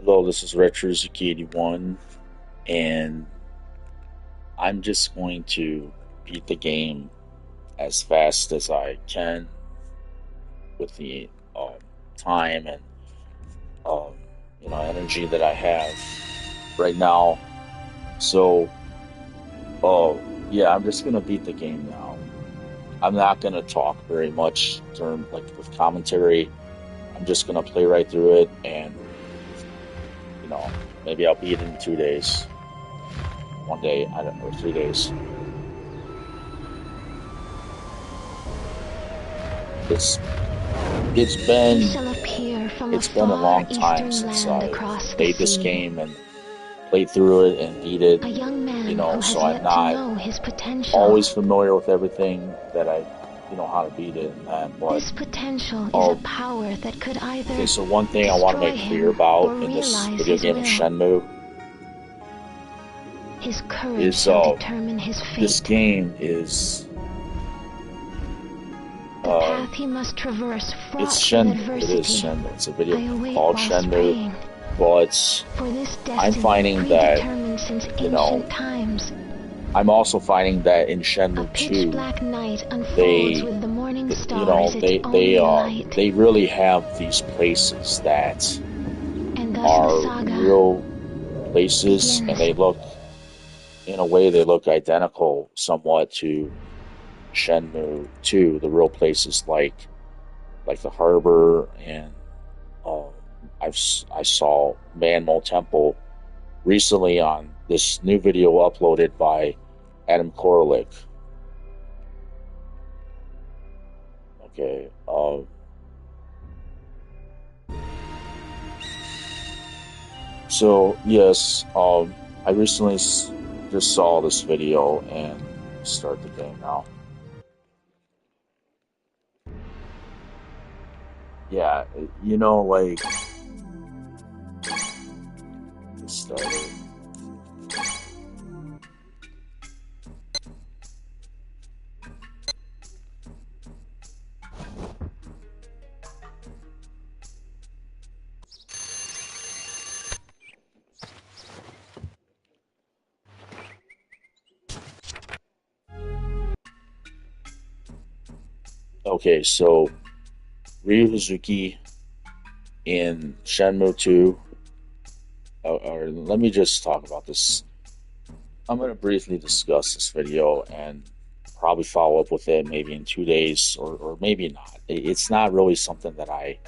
Hello, this is RetroZuki81, and I'm just going to beat the game as fast as I can with the time and um, energy that I have right now. So, yeah, I'm just gonna beat the game now. I'm not gonna talk very much during with commentary. I'm just gonna play right through it, and you know, maybe I'll beat it in 2 days, one day, I don't know, or 3 days. It's it's He been shall appear from a it's been a far long time eastern since land I've across the played this sea. game and played through it and beat it, A young man who has so I'm yet to not know his potential. always familiar with everything that I how to beat it and that. But This potential is a oh, power that could okay, either so one thing I want to destroy make clear him about or in this realize video his game of will. Shenmue His courage is shall determine his this fate. game is The path he must traverse it's fraught with Shenmue. It is adversity. Shenmue. It's a video I game await called whilst Shenmue, praying. but For this I'm destiny finding that predetermined since you know ancient times. I'm also finding that in A Shenmue pitch 2, black night unfolds they, with the morning you star know, as its only light. they really have these places that And thus the are saga real places, and begins. they look, in a way, they look identical somewhat to Shenmue 2, the real places like the harbor, and um, I saw Manmo Temple recently on this new video uploaded by Adam Koralik. Okay. So yes, I recently just saw this video and start the game now. Yeah, like it started. Okay, so Ryu Hazuki in Shenmue 2. Or let me just talk about this. I'm going to briefly discuss this video and probably follow up with it maybe in 2 days, or maybe not. It's not really something that I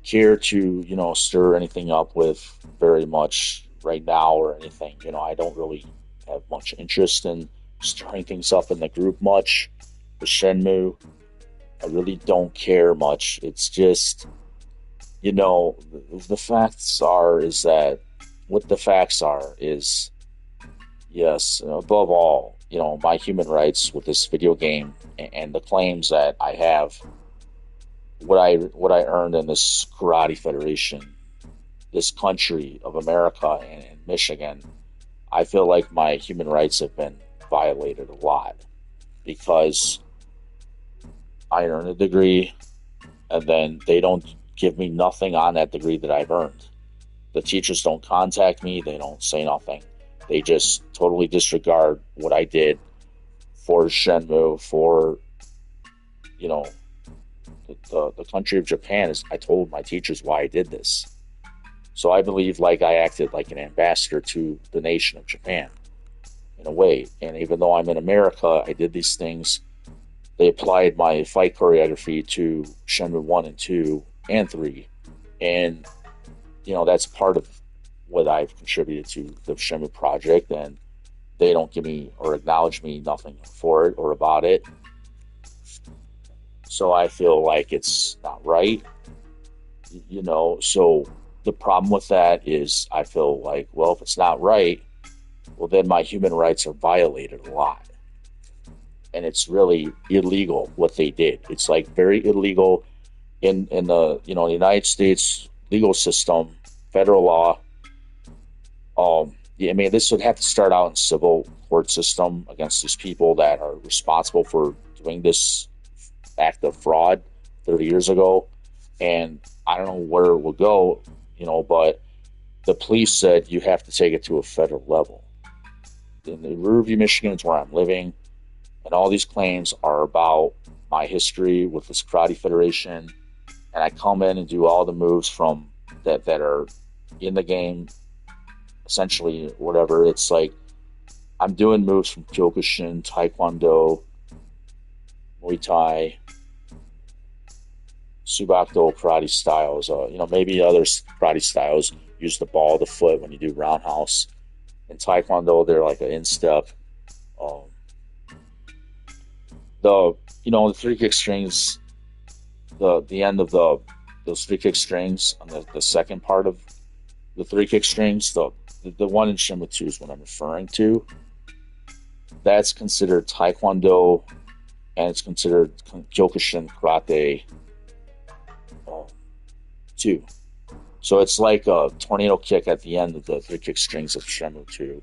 care to, stir anything up with very much right now or anything. I don't really have much interest in stirring things up in the group much with Shenmue. I really don't care much. It's just, the facts are is that what the facts are is, yes, above all, my human rights with this video game and the claims that I have, what I earned in this karate federation, this country of America and Michigan. I feel like my human rights have been violated a lot because I earn a degree and then they don't give me nothing on that degree that I've earned. The teachers don't contact me, they don't say nothing. They just totally disregard what I did for Shenmue, for, you know, the country of Japan. Is I told my teachers why I did this. So I believe like I acted like an ambassador to the nation of Japan in a way. And even though I'm in America, I did these things. They applied my fight choreography to Shenmue 1 and 2 and 3. And, that's part of what I've contributed to the Shenmue project. And they don't give me or acknowledge me nothing for it or about it. So I feel like it's not right. So the problem with that is I feel like, well, if it's not right, well, then my human rights are violated a lot. And it's really illegal what they did. It's like very illegal in the the United States legal system, federal law. Yeah, I mean, this would have to start out in civil court system against these people that are responsible for doing this act of fraud 30 years ago. And I don't know where it will go, but the police said you have to take it to a federal level. In the Riverview, Michigan is where I'm living, and all these claims are about my history with this karate federation. And I come in and do all the moves from that are in the game, essentially whatever. It's like I'm doing moves from Kyokushin, Taekwondo, Muay Thai, Subakdo karate styles. Maybe other karate styles use the ball, the foot when you do roundhouse. In Taekwondo, they're like an instep. Um, the three kick strings, the end of those three kick strings on the second part of the three kick strings, the one in Shenmue 2 is what I'm referring to. That's considered Taekwondo, and it's considered Kyokushin karate too. So it's like a tornado kick at the end of the three kick strings of Shenmue 2.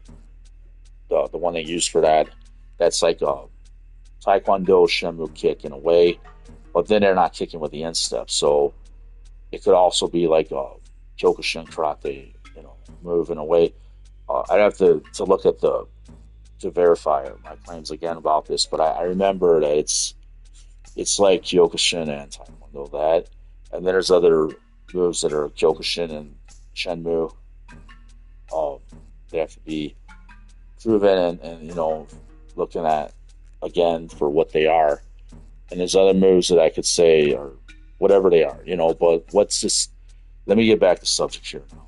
The one they use for that. That's like a Taekwondo Shenmue kick in a way, but then they're not kicking with the instep. So it could also be like a Kyokushin karate, move in a way. I'd have to look at to verify my claims again about this, but I remember that it's like Kyokushin and Taekwondo that, and then there's other moves that are Kyokushin and Shenmue. Um, they have to be proven and looking at again for what they are. And there's other moves that I could say are whatever they are, But what's this? Let me get back to subject here now.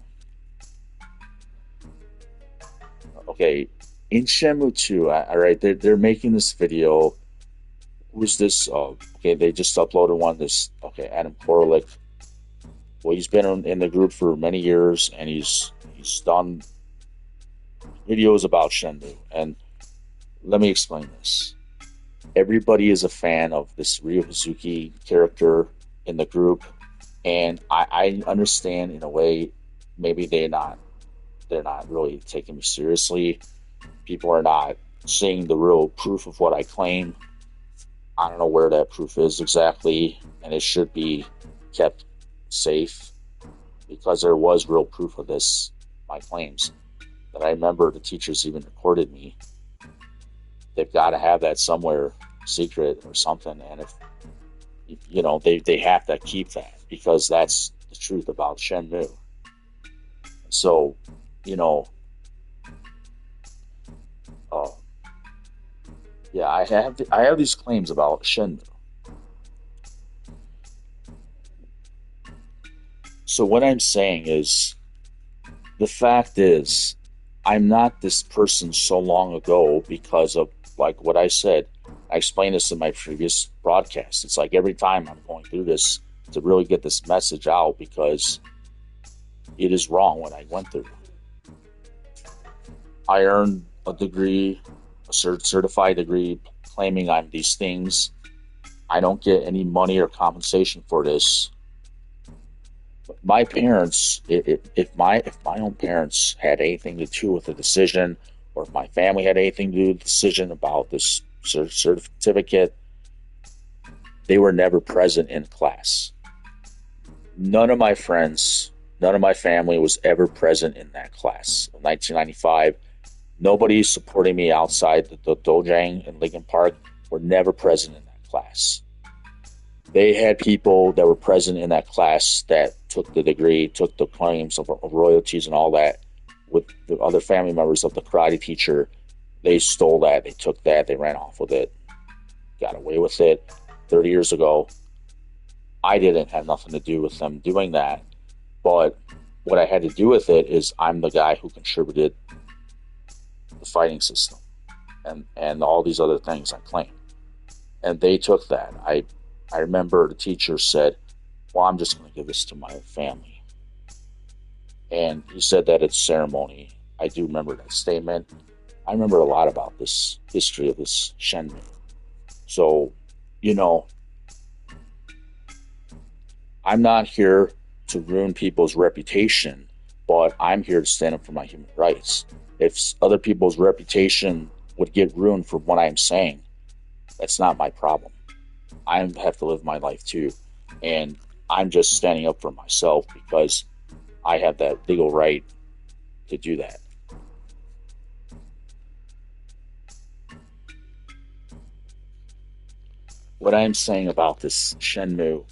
Okay, in Shenmue 2, all right, they're making this video. Who's this? Okay, they just uploaded one. Okay, Adam Koralik. Well, he's been in the group for many years, and he's done videos about Shenmue. And let me explain this. Everybody is a fan of this Ryo Hazuki character in the group, and I understand in a way. Maybe they're not really taking me seriously. People are not seeing the real proof of what I claim. I don't know where that proof is exactly, and it should be kept safe because there was real proof of this, my claims. That I remember the teachers even recorded me. They've got to have that somewhere secret or something, and if they have to keep that because that's the truth about Shenmue. So, uh, yeah, I have these claims about Shenmue. So what I'm saying is, the fact is, I'm not this person so long ago because of like what I said. I explained this in my previous broadcast. It's like every time I'm going through this to really get this message out because it is wrong what I went through. I earned a degree, a certified degree, claiming I'm these things. I don't get any money or compensation for this. My parents, if my own parents had anything to do with the decision, or if my family had anything to do with the decision about this certificate, they were never present in class. None of my friends, none of my family was ever present in that class. In 1995, nobody supporting me outside the dojang in Lincoln Park were never present in that class. They had people that were present in that class that took the degree, took the claims of royalties and all that with the other family members of the karate teacher. They stole that, they took that, they ran off with it, got away with it 30 years ago. I didn't have nothing to do with them doing that, but what I had to do with it is I'm the guy who contributed the fighting system and all these other things I claim. And they took that. I remember the teacher said, well, I'm just going to give this to my family. And he said that at the ceremony. I do remember that statement. I remember a lot about this history of this Shenmue. So, I'm not here to ruin people's reputation, but I'm here to stand up for my human rights. If other people's reputation would get ruined for what I'm saying, that's not my problem. I have to live my life too. And I'm just standing up for myself because I have that legal right to do that. What I'm saying about this Shenmue,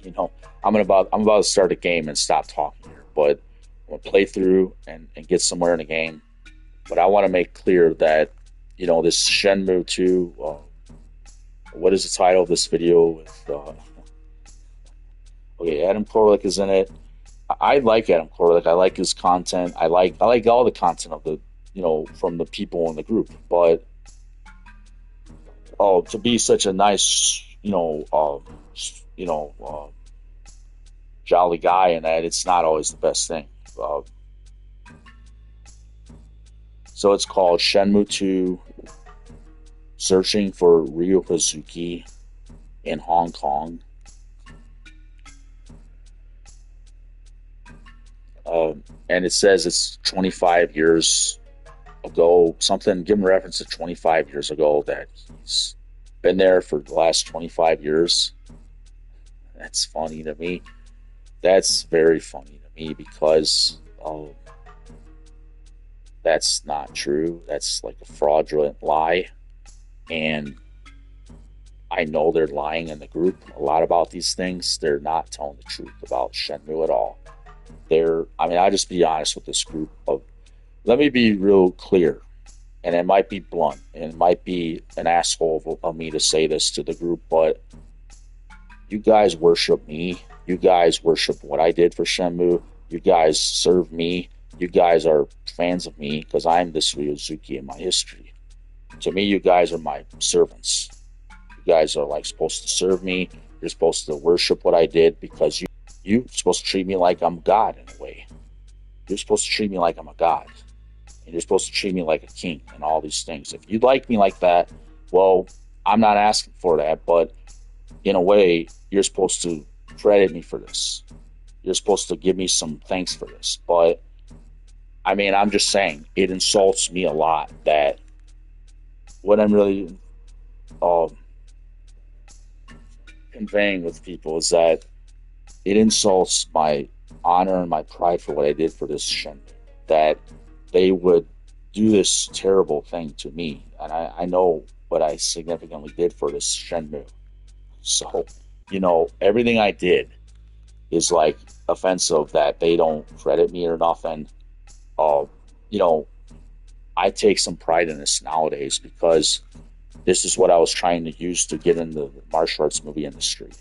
you know, I'm about to start a game and stop talking here, but I'm gonna play through and get somewhere in the game. But I want to make clear that this Shenmue 2. What is the title of this video? With okay, Adam Korlick is in it. I like Adam Korlick. I like his content. I like all the content of the from the people in the group. But to be such a nice you know jolly guy, and that it's not always the best thing. Uh, so it's called Shenmue 2: Searching for Ryu Hazuki in Hong Kong. And it says it's 25 years ago, something, give him reference to 25 years ago, that he's been there for the last 25 years. That's funny to me. That's very funny to me because that's not true. That's like a fraudulent lie. And I know they're lying in the group a lot about these things. They're not telling the truth about Shenmue at all. I'll just be honest with this group. Let me be real clear, and it might be blunt, and it might be an asshole of me to say this to the group, but you guys worship me. You guys worship what I did for Shenmue. You guys serve me. You guys are fans of me because I'm this Ryozuki in my history. To me, you guys are my servants. You guys are like supposed to serve me. You're supposed to worship what I did because you're supposed to treat me like I'm God in a way. You're supposed to treat me like I'm a God. And you're supposed to treat me like a king and all these things. If you'd like me like that, well, I'm not asking for that, but in a way, you're supposed to credit me for this. You're supposed to give me some thanks for this. But, I'm just saying, it insults me a lot that what I'm really conveying with people is that it insults my honor and my pride for what I did for this Shenmue. That they would do this terrible thing to me. And I know what I significantly did for this Shenmue. So, everything I did is like offensive that they don't credit me or nothing. I take some pride in this nowadays because this is what I was trying to use to get into the martial arts movie industry.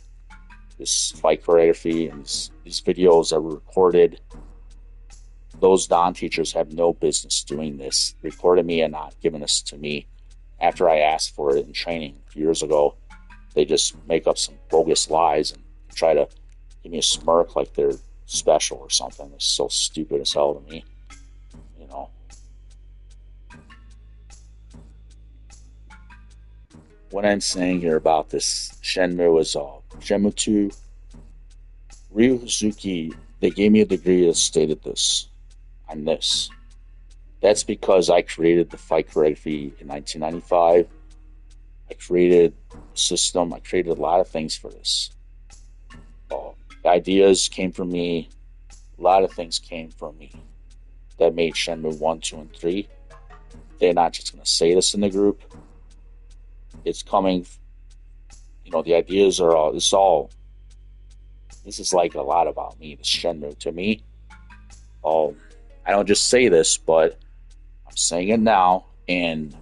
This fight choreography and these videos that were recorded. Those Don teachers have no business doing this, recording me and not giving this to me after I asked for it in training years ago. They just make up some bogus lies and try to give me a smirk like they're special or something. It's so stupid as hell to me. What I'm saying here about this Shenmue is Shenmue 2, Ryu Hazuki, they gave me a degree that stated this. I'm this. That's because I created the fight choreography in 1995. I created a system. I created a lot of things for this. The ideas came from me. A lot of things came from me that made Shenmue 1, 2, and 3. They're not just going to say this in the group. It's coming, the ideas are all, this is like a lot about me, this Shenmue. To me, I don't just say this, but I'm saying it now, and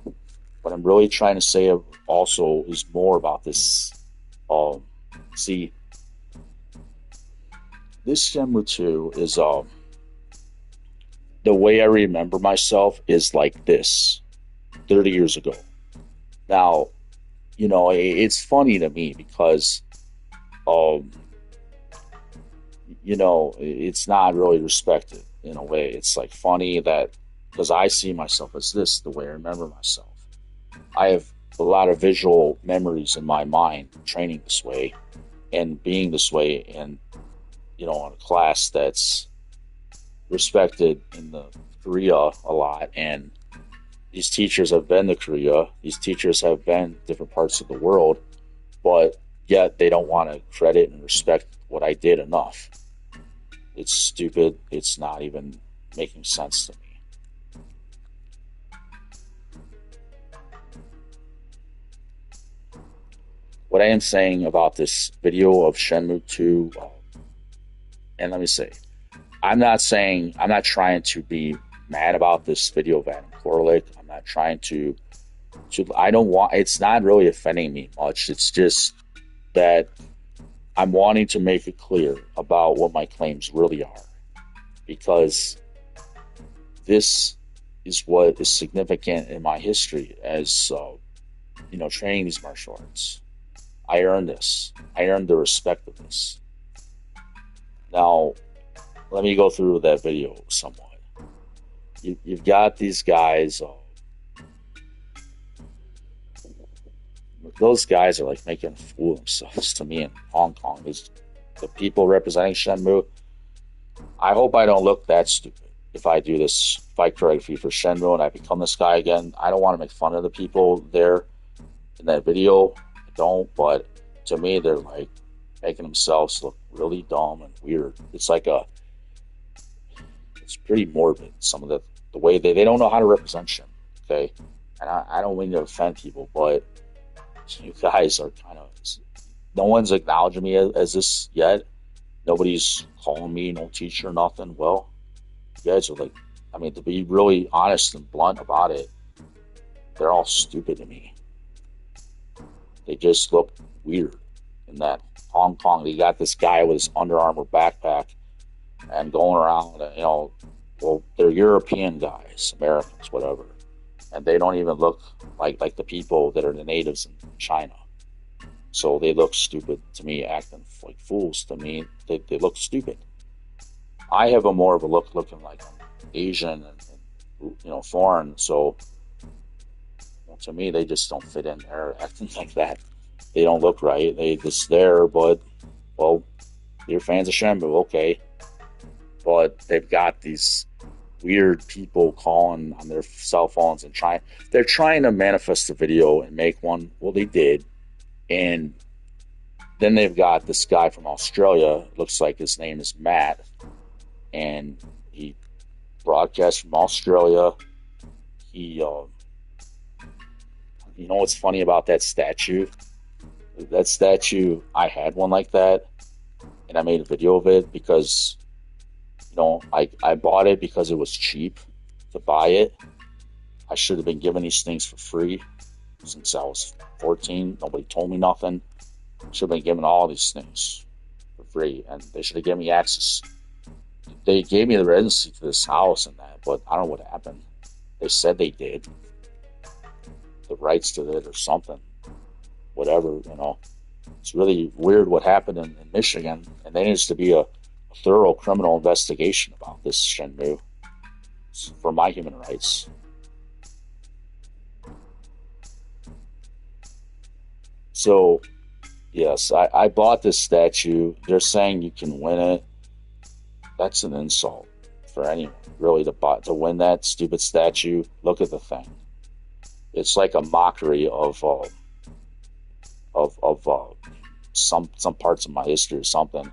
what I'm really trying to say also is more about this. See, this Shenmue 2 is, the way I remember myself is like this, 30 years ago. Now, it's funny to me because, it's not really respected in a way. It's like funny that because I see myself as this, the way I remember myself. I have a lot of visual memories in my mind training this way and being this way and, in a class that's respected in the Korea a lot. And these teachers have been to Korea. These teachers have been different parts of the world, but yet they don't want to credit and respect what I did enough. It's stupid. It's not even making sense to me. What I am saying about this video of Shenmue 2, and let me say, I'm not trying to be mad about this video of Adam Korlick. I'm not trying I don't want, it's not really offending me much. It's just that I'm wanting to make it clear about what my claims really are, because this is what is significant in my history as, training these martial arts. I earned this. I earned the respect of this. Now, let me go through that video somewhat. You've got these guys. Those guys are like making a fool of themselves to me in Hong Kong. The people representing Shenmue. I hope I don't look that stupid if I do this fight choreography for Shenmue and I become this guy again. I don't want to make fun of the people there in that video. I don't, but to me, they're like making themselves look really dumb and weird. It's pretty morbid. Some of the way they don't know how to represent Shenmue. Okay, and I don't mean to offend people, but you guys are kind of, no one's acknowledging me as this yet. Nobody's calling me no teacher, nothing. Well, you guys are like, I mean, to be really honest and blunt about it, they're all stupid to me. They just look weird in that Hong Kong. They got this guy with his Under Armour backpack and going around, well, they're European guys, Americans, whatever. And they don't even look like the people that are the natives in China. So they look stupid to me, acting like fools to me. They look stupid. I have a more of a look looking like I'm Asian and foreign. So to me, they just don't fit in there acting like that. They don't look right. They just there, but, well, you're fans of Shenmue, okay. But they've got these weird people calling on their cell phones and they're trying to manifest a video and make one. Well, they did. And then they've got this guy from Australia. It looks like his name is Matt. And he broadcasts from Australia. He, what's funny about that statue? That statue, I had one like that. And I made a video of it because I bought it because it was cheap to buy it. I should have been given these things for free since I was 14. Nobody told me nothing. Should have been given all these things for free, and they should have given me access. They gave me the residency to this house and that, but I don't know what happened. They said they did. The rights to it or something. Whatever, It's really weird what happened in Michigan, and there needs to be a thorough criminal investigation about this Shenmue for my human rights. So, yes, I bought this statue. They're saying you can win it. That's an insult for anyone, really, to win that stupid statue. Look at the thing. It's like a mockery of some parts of my history or something.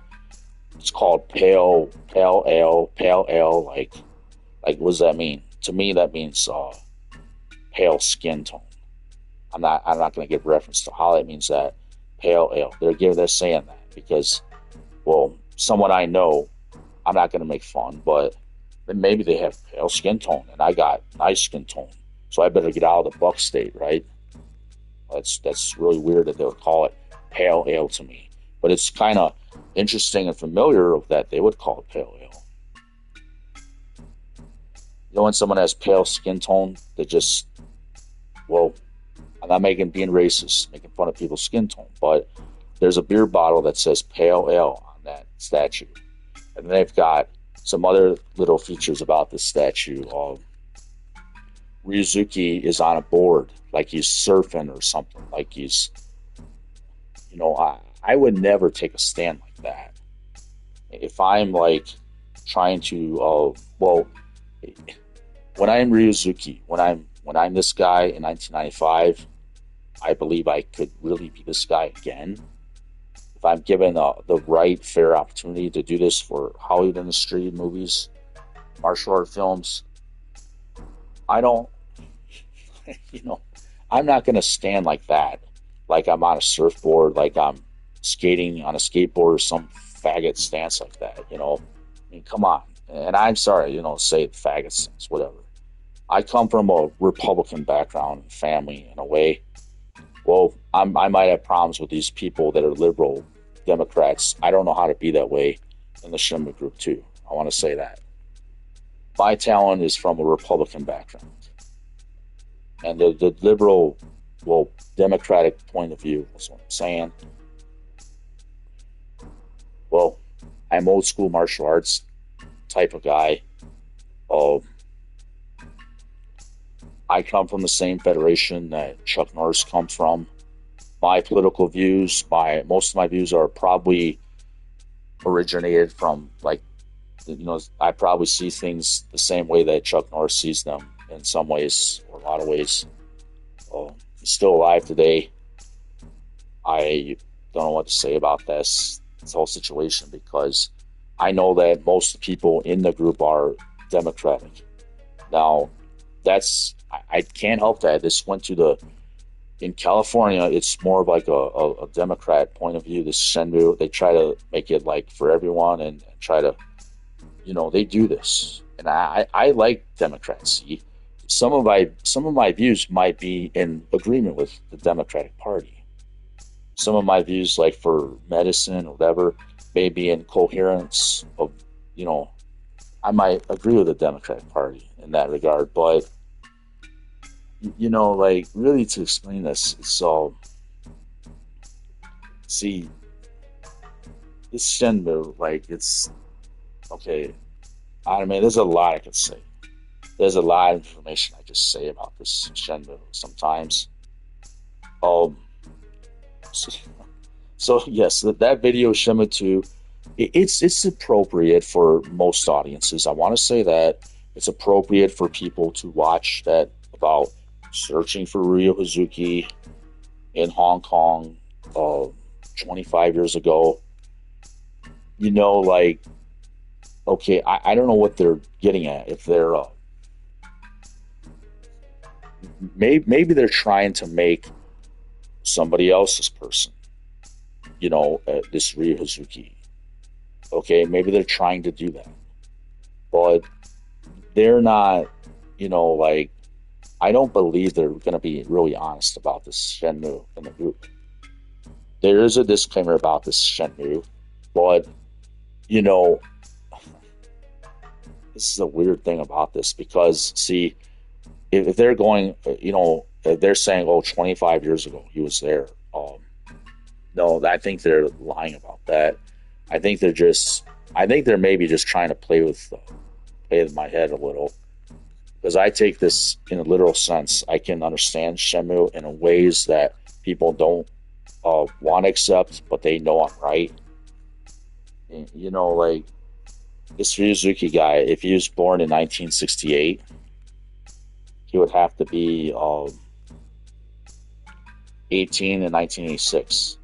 It's called pale ale. Like what does that mean? To me, that means pale skin tone. I'm not going to give reference to how that means that pale ale. They're saying that because, well, someone I know, I'm not going to make fun, but maybe they have pale skin tone, and I got nice skin tone, so I better get out of the Buck State, right? That's really weird that they would call it pale ale to me, but it's kind of interesting and familiar that they would call it pale ale. When someone has pale skin tone, they just, well, I'm not being racist, making fun of people's skin tone, but there's a beer bottle that says pale ale on that statue. And they've got some other little features about this statue. Ryuzuki is on a board, like he's surfing or something, like he's, I would never take a stand like that. If I'm like trying to, when I'm Ryuzuki, when I'm this guy in 1995, I believe I could really be this guy again. If I'm given the right, fair opportunity to do this for Hollywood industry movies, martial art films, I don't, you know, I'm not going to stand like that. Like I'm on a surfboard, like I'm skating on a skateboard or some faggot stance like that, you know. I mean, come on. And I'm sorry, say faggot stance, whatever. I come from a Republican background and family in a way. Well, I might have problems with these people that are liberal Democrats. I don't know how to be that way in the Shenmue group, too. I want to say that. My talent is from a Republican background. And the liberal, well, Democratic point of view is what I'm saying. Well, I'm old school martial arts type of guy. Um, I come from the same federation that Chuck Norris comes from. My political views, most of my views are probably originated from I probably see things the same way that Chuck Norris sees them in some ways or a lot of ways. He's still alive today. I don't know what to say about this whole situation because I know that most people in the group are Democratic. Now, I can't help that. This went to in California, it's more of like a Democrat point of view. This Shenmue, they try to make it like for everyone and try to, they do this. And I like Democrats. Some of my views might be in agreement with the Democratic Party. Some of my views, like for medicine or whatever, may be in coherence of, I might agree with the Democratic Party in that regard, but like really to explain this, see, this Shenmue, like it's okay. I mean, there's a lot I could say. There's a lot of information I just say about this Shenmue sometimes. Um, so, so yes, that video Shenmue 2, it's appropriate for most audiences. I want to say that it's appropriate for people to watch that about searching for Ryo Hazuki in Hong Kong 25 years ago. Like, okay, I don't know what they're getting at. If they're maybe they're trying to make somebody else's person, this Ryo Hazuki. Okay, maybe they're trying to do that, but they're not. Like, I don't believe they're going to be really honest about this Shenmue in the group. There is a disclaimer about this Shenmue, but this is a weird thing about this because, see, if they're going, if they're saying, 25 years ago he was there. No, I think they're lying about that. I think they're maybe just trying to play with my head a little. Because I take this in a literal sense. I can understand Shenmue in ways that people don't want to accept, but they know I'm right. And, like this Ryuzuki guy, if he was born in 1968, he would have to be 18 in 1986.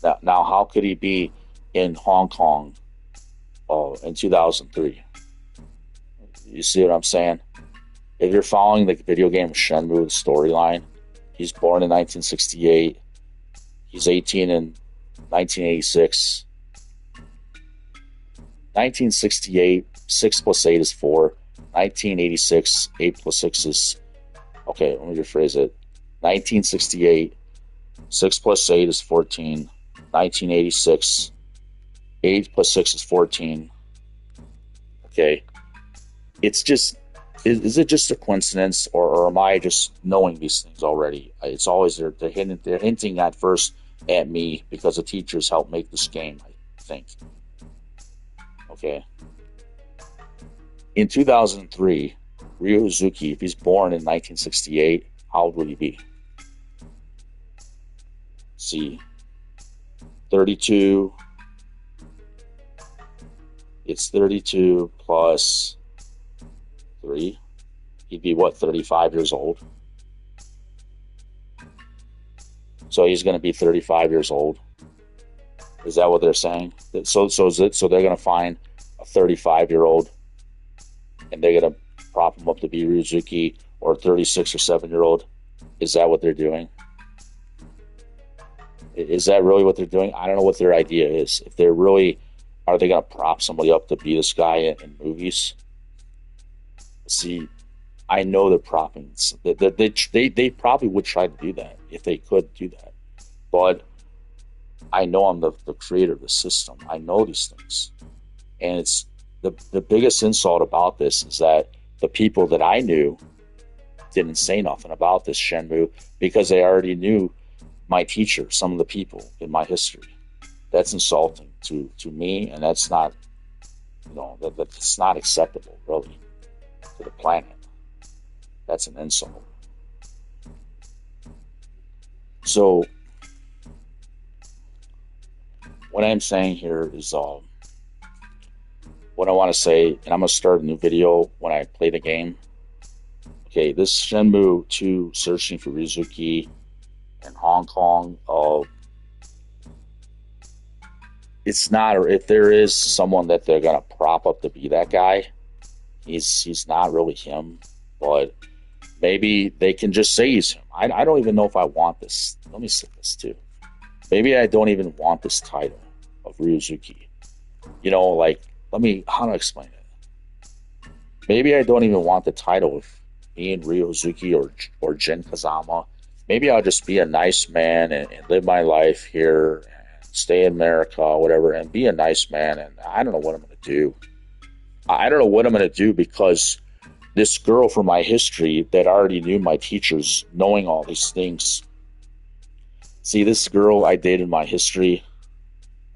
Now, how could he be in Hong Kong in 2003? You see what I'm saying? If you're following the video game Shenmue, the storyline, he's born in 1968. He's 18 in 1986. 1968, 6 plus 8 is 4. 1986, 8 plus 6 is... Okay, let me rephrase it. 1968, 6 plus 8 is 14. 1986, 8 plus 6 is 14. Okay. It's just... Is it just a coincidence, or am I just knowing these things already? It's always they're hinting at first at me because the teachers helped make this game, I think. Okay. In 2003, Ryo Hazuki, if he's born in 1968, how old would he be? See, 32. It's 32 plus 3. He'd be 35 years old. So he's going to be 35 years old. Is that what they're saying? So they're going to find a 35-year-old and they're gonna prop him up to be Ryuzuki or a 36 or 7-year-old. Is that what they're doing? Is that really what they're doing? I don't know what their idea is. If they're really, are they gonna prop somebody up to be this guy in movies? See, I know they're propping. They probably would try to do that if they could do that. But I know I'm the creator of the system. I know these things. And it's the biggest insult about this is that the people that I knew didn't say nothing about this Shenmue because they already knew my teacher, some of the people in my history. That's insulting to me, and that's not, that's not acceptable, really, to the planet. That's an insult. So, what I'm saying here is, what I want to say, and I'm going to start a new video when I play the game. Okay, this Shenmue 2 Searching for Ryuzuki in Hong Kong, it's not, or if there is someone that they're going to prop up to be that guy, he's not really him, but maybe they can just say he's him. I don't even know if I want this. Let me say this too. Maybe I don't even want this title of Ryuzuki. How do I explain it? Maybe I don't even want the title of being Ryuzuki or Jin Kazama. Maybe I'll just be a nice man and live my life here and stay in America or whatever and be a nice man. And I don't know what I'm going to do. I don't know what I'm going to do because this girl from my history that already knew my teachers, knowing all these things. See, this girl I dated in my history,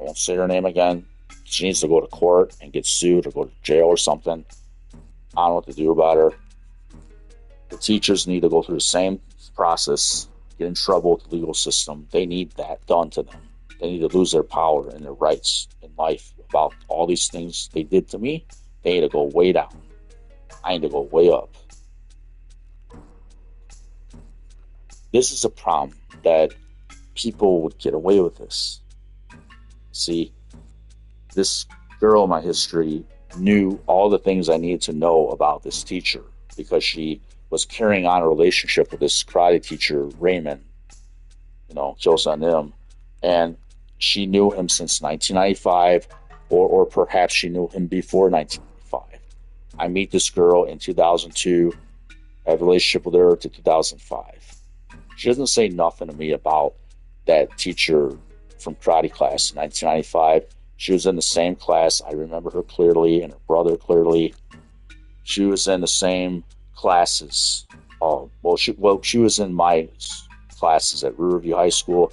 I won't say her name again. She needs to go to court and get sued or go to jail or something. I don't know what to do about her. The teachers need to go through the same process, get in trouble with the legal system. They need that done to them. They need to lose their power and their rights in life about all these things they did to me. They need to go way down. I need to go way up. This is a problem that people would get away with this. See, this girl in my history knew all the things I needed to know about this teacher because she was carrying on a relationship with this karate teacher, Raymond, Kyosa-nim, and she knew him since 1995, or perhaps she knew him before 1995. I meet this girl in 2002, I have a relationship with her to 2005. She doesn't say nothing to me about that teacher from karate class in 1995. She was in the same class. I remember her clearly and her brother clearly. She was in the same classes. She was in my classes at Riverview High School.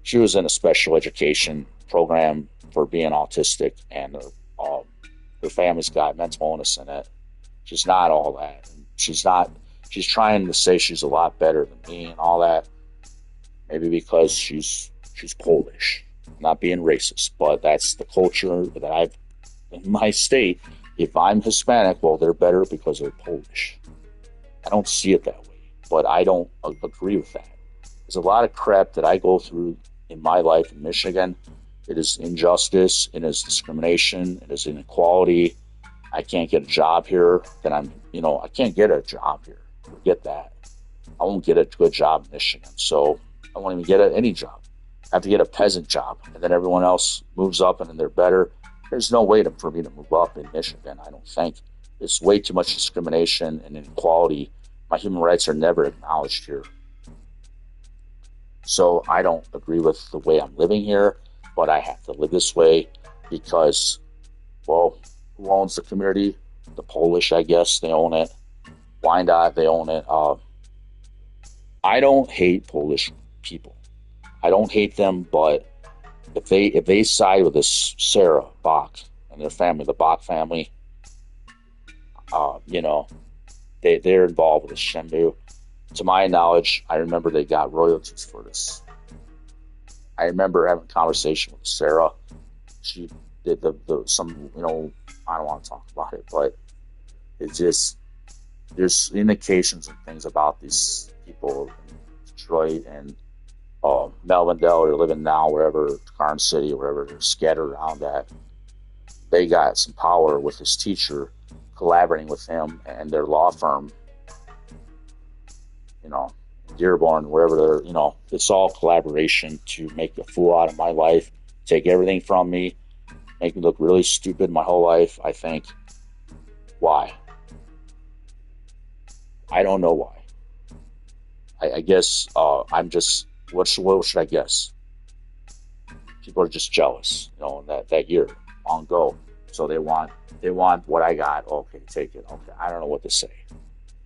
She was in a special education program for being autistic, and her family's got mental illness in it. She's not all that. She's trying to say she's a lot better than me and all that. Maybe because she's Polish. I'm not being racist, but that's the culture that I've in my state. If I'm Hispanic, well, they're better because they're Polish. I don't see it that way, but I don't agree with that. There's a lot of crap that I go through in my life in Michigan. It is injustice, it is discrimination, it is inequality. I can't get a job here. I can't get a job here. Forget that. I won't get a good job in Michigan, so I won't even get any job. I have to get a peasant job, and then everyone else moves up and then they're better. There's no way for me to move up in Michigan, I don't think. There's way too much discrimination and inequality. My human rights are never acknowledged here. So I don't agree with the way I'm living here, but I have to live this way because, well, who owns the community? The Polish, I guess. They own it. Wyandotte, they own it. I don't hate Polish people. I don't hate them, but if they side with this Sarah Bach and their family, the Bach family, they're involved with this Shenmue. To my knowledge, I remember they got royalties for this. I remember having a conversation with Sarah. She did I don't want to talk about it, but it's just, there's indications and things about these people in Detroit and Melvindale, or living now wherever, Garden City, wherever they're scattered around at. They got some power with this teacher collaborating with him and their law firm, you know, Dearborn, wherever they're, it's all collaboration to make a fool out of my life, take everything from me, make me look really stupid my whole life. I think, why? I don't know why. I guess I'm just, what should I guess? People are just jealous, that year, long ago. So they want what I got. Okay, take it. Okay, I don't know what to say.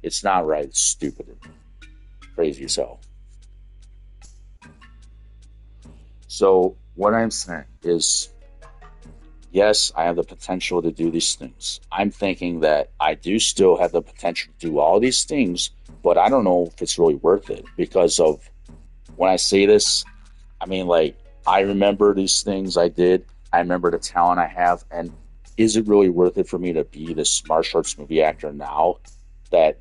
It's not right. It's stupid and crazy as hell. So what I'm saying is, yes, I have the potential to do these things. I'm thinking that I do still have the potential to do all these things, but I don't know if it's really worth it because of when I say this, I mean, like, I remember these things I did. I remember the talent I have. And is it really worth it for me to be this martial arts movie actor now that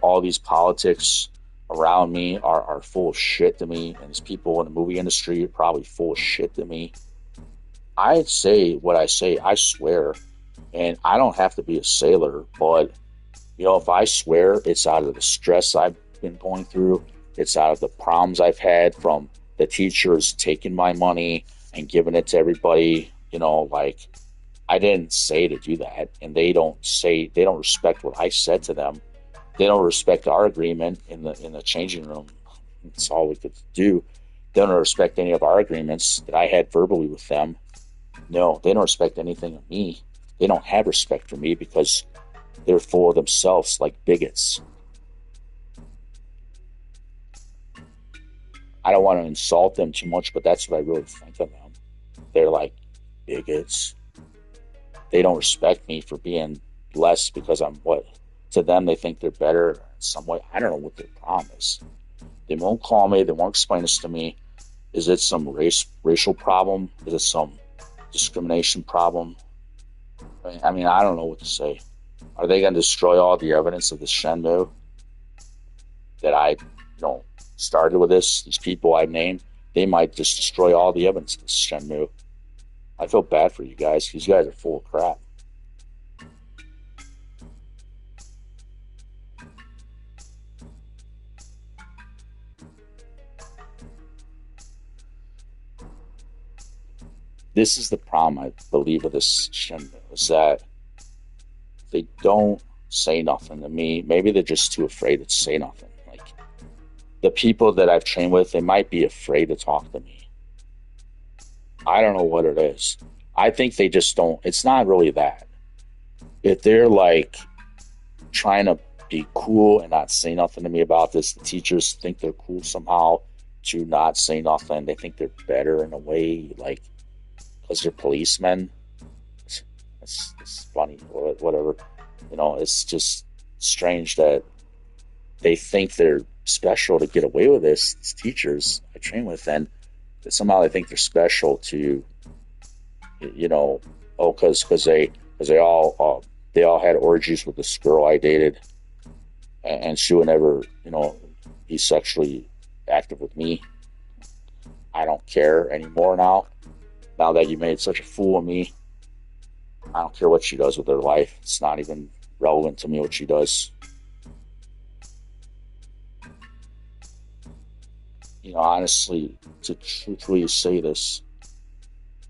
all these politics around me are full of shit to me, and these people in the movie industry are probably full of shit to me? I say what I say, I swear, and I don't have to be a sailor, but if I swear, it's out of the stress I've been going through, it's out of the problems I've had from the teachers taking my money and giving it to everybody, like, I didn't say to do that, and they don't respect what I said to them. They don't respect our agreement in the changing room. That's all we could do. They don't respect any of our agreements that I had verbally with them. No, they don't respect anything of me. They don't have respect for me because they're full of themselves like bigots. I don't want to insult them too much, but that's what I really think of them. They're like bigots. They don't respect me for being less because I'm what? To them, they think they're better in some way. I don't know what their problem is. They won't call me. They won't explain this to me. Is it some racial problem? Is it some discrimination problem? I mean, I don't know what to say. Are they going to destroy all the evidence of the Shenmue that I, started with this? These people I named, they might just destroy all the evidence of this Shenmue. I feel bad for you guys because you guys are full of crap. This is the problem, I believe, with this Shenmue, is that they don't say nothing to me. Maybe they're just too afraid to say nothing. Like, the people that I've trained with, they might be afraid to talk to me. I don't know what it is. I think they just don't. It's not really that. If they're like trying to be cool and not say nothing to me about this, the teachers think they're cool somehow to not say nothing. They think they're better in a way, like, because they're policemen. It's funny, or whatever. It's just strange that they think they're special to get away with this. These teachers I train with, and that somehow they think they're special to, because they all had orgies with this girl I dated, and she would never, be sexually active with me. I don't care anymore now. Now that you made such a fool of me, I don't care what she does with her life. It's not even relevant to me what she does. Honestly, to truthfully say this,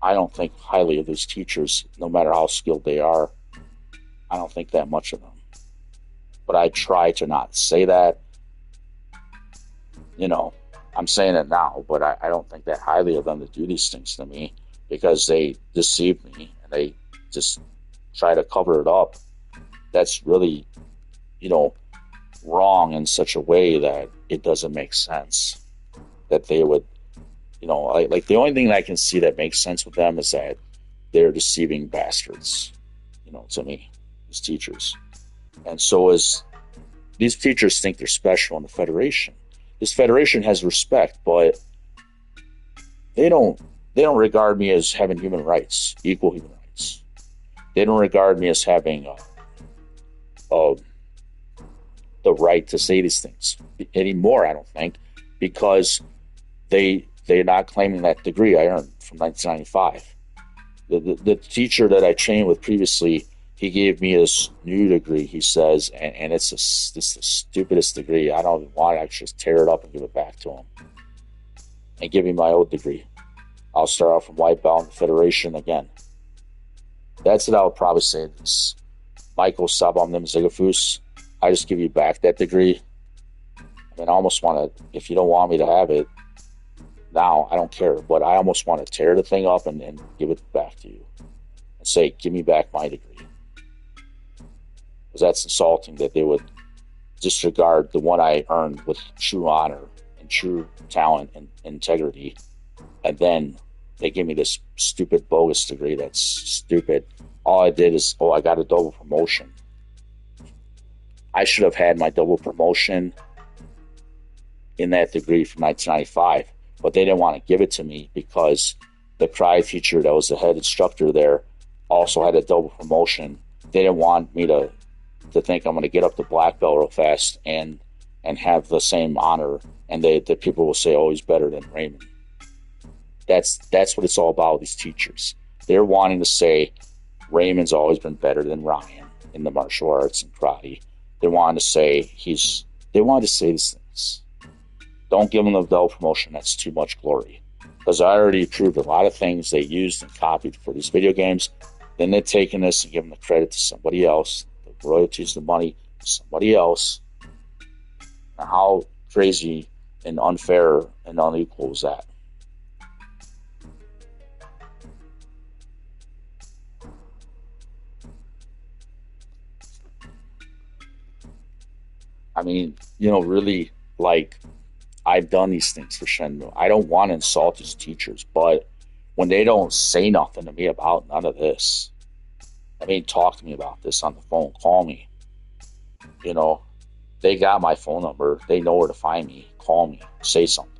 I don't think highly of those teachers, no matter how skilled they are. I don't think that much of them. But I try to not say that. I'm saying it now, but I don't think that highly of them to do these things to me because they deceive me and they just try to cover it up. That's really, wrong in such a way that it doesn't make sense. That they would, like the only thing that I can see that makes sense with them is that they're deceiving bastards, to me, as teachers. And so as these teachers think they're special in the Federation. This Federation has respect, but they don't regard me as having human rights, equal human rights. They don't regard me as having the right to say these things anymore, I don't think, because they're not claiming that degree I earned from 1995. The teacher that I trained with previously, he gave me this new degree, he says, and it's the stupidest degree. I don't even want it. I should just tear it up and give it back to him and give me my old degree. I'll start out from white belt in the Federation again. That's what I would probably say to this. Michael Sabam Zigafus, I just give you back that degree. I mean, I almost want to, if you don't want me to have it now, I don't care, but I almost want to tear the thing up and give it back to you and say, give me back my degree. Because that's insulting that they would disregard the one I earned with true honor and true talent and integrity, and then they give me this stupid bogus degree that's stupid. All I did is, I got a double promotion. I should have had my double promotion in that degree from 1995, but they didn't want to give it to me because the karate teacher that was the head instructor there also had a double promotion. They didn't want me to think I'm going to get up to black belt real fast and have the same honor, and the people will say, he's better than Raymond. That's what it's all about, these teachers. They're wanting to say Raymond's always been better than Ryan in the martial arts and karate. They wanted to say these things. Don't give them the double promotion. That's too much glory. Because I already proved a lot of things they used and copied for these video games. Then they're taking this and giving the credit to somebody else. The royalties, the money, to somebody else. Now, how crazy and unfair and unequal is that? I mean, really, like, I've done these things for Shenmue. I don't want to insult his teachers, but when they don't say nothing to me about none of this, I mean, talk to me about this on the phone, call me. They got my phone number. They know where to find me. Call me, say something.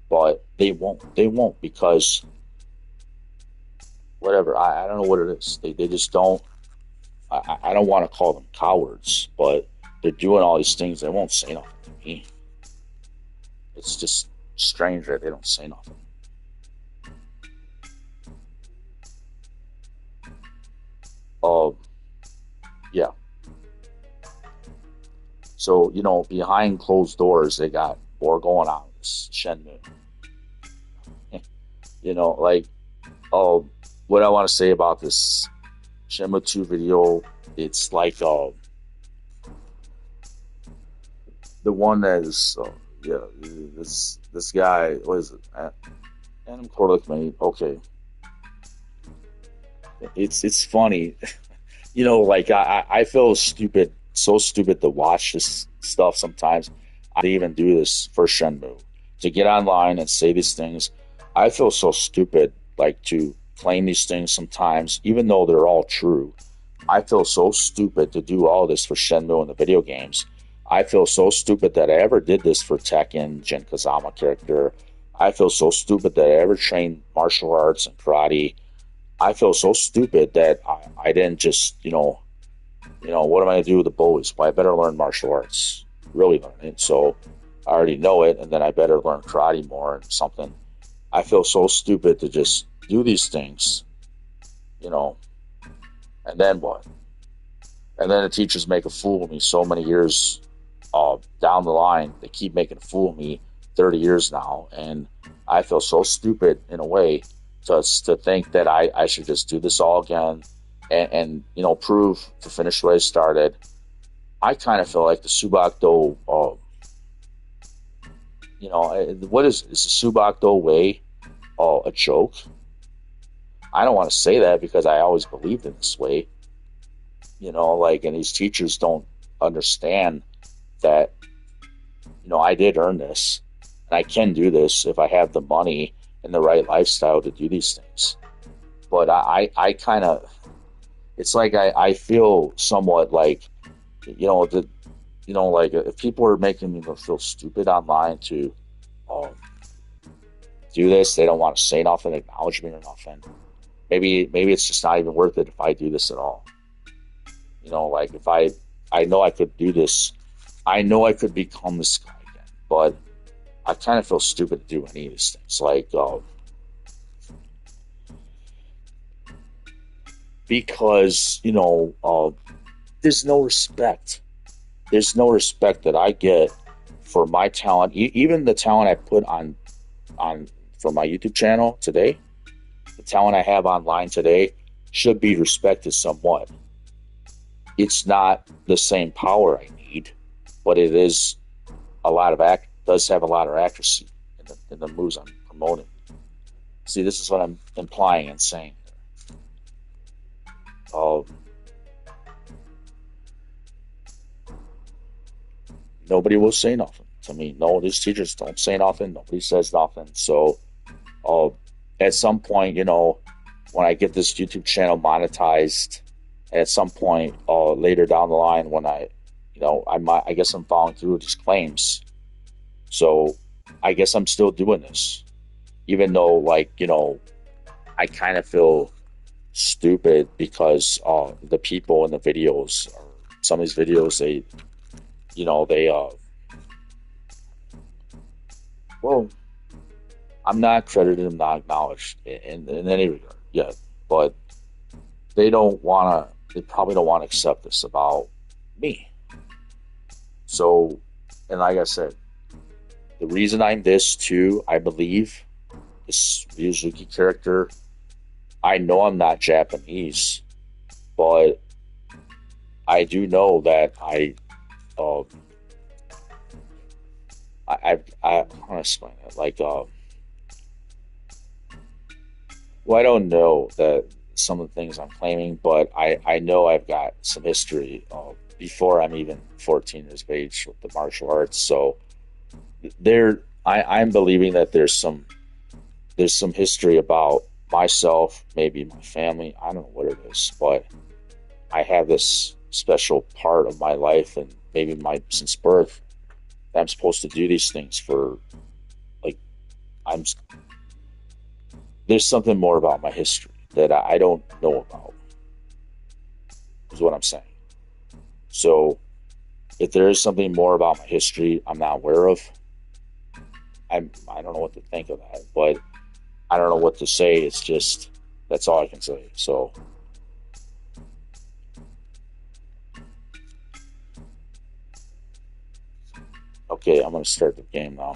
But they won't. They won't because whatever. I don't know what it is. They just don't. I don't want to call them cowards, but they're doing all these things. They won't say nothing to me. It's just strange that they don't say nothing. Yeah. So, behind closed doors, they got more going on with this Shenmue. Like, what I want to say about this Shenmue 2 video, it's like the one that is, this guy, what is it? Adam Korlick, okay. It's funny. Like I feel stupid, so stupid to watch this stuff sometimes. I even do this for Shenmue. To get online and say these things, I feel so stupid, like, to claim these things sometimes, even though they're all true. I feel so stupid to do all this for Shenmue and the video games. I feel so stupid that I ever did this for Tekken, Jin Kazama character. I feel so stupid that I ever trained martial arts and karate. I feel so stupid that I didn't just, what am I going to do with the boys? Well, I better learn martial arts, really learn it. So I already know it, and then I better learn karate more and something. I feel so stupid to just do these things, and then what? And then the teachers make a fool of me so many years down the line. They keep making a fool of me 30 years now, and I feel so stupid in a way to think that I should just do this all again and prove to finish what I started. I kind of feel like the Subakdo, what is the Subakdo way a joke? I don't want to say that because I always believed in this way, and these teachers don't understand that, I did earn this and I can do this if I have the money and the right lifestyle to do these things. But I kind of, it's like I feel somewhat like, like if people are making me feel stupid online to do this, they don't want to say nothing, acknowledge me or nothing. Maybe it's just not even worth it if I do this at all. Like if I know I could do this, I know I could become this guy again, but I kind of feel stupid to do any of these things. Like, because there's no respect. There's no respect that I get for my talent, even the talent I put on for my YouTube channel today. The talent I have online today should be respected somewhat. It's not the same power I need, but it is a lot of does have a lot of accuracy in the moves I'm promoting. See, this is what I'm implying and saying. Um, Nobody will say nothing to me. No, these teachers don't say nothing. Nobody says nothing. So, uh, at some point, when I get this YouTube channel monetized, at some point later down the line, when I guess I'm following through with these claims. So, I guess I'm still doing this, even though, I kind of feel stupid because the people in the videos, or some of these videos, they well, I'm not credited and not acknowledged in any regard yet, but they probably don't want to accept this about me. So, and like I said, the reason I'm this too, I believe, this Ryuzuki character, I know I'm not Japanese, but I do know that um, I want to explain it. Well, I don't know that some of the things I'm claiming, but I know I've got some history before I'm even 14 years of age with the martial arts. So I'm believing that there's some history about myself, maybe my family. I don't know what it is, but I have this special part of my life, and maybe my since birth, that I'm supposed to do these things for. Like, I'm there's something more about my history that I don't know about, is what I'm saying. So if there is something more about my history I'm not aware of, I don't know what to think of that, but I don't know what to say. It's just that's all I can say. So okay, I'm gonna start the game now.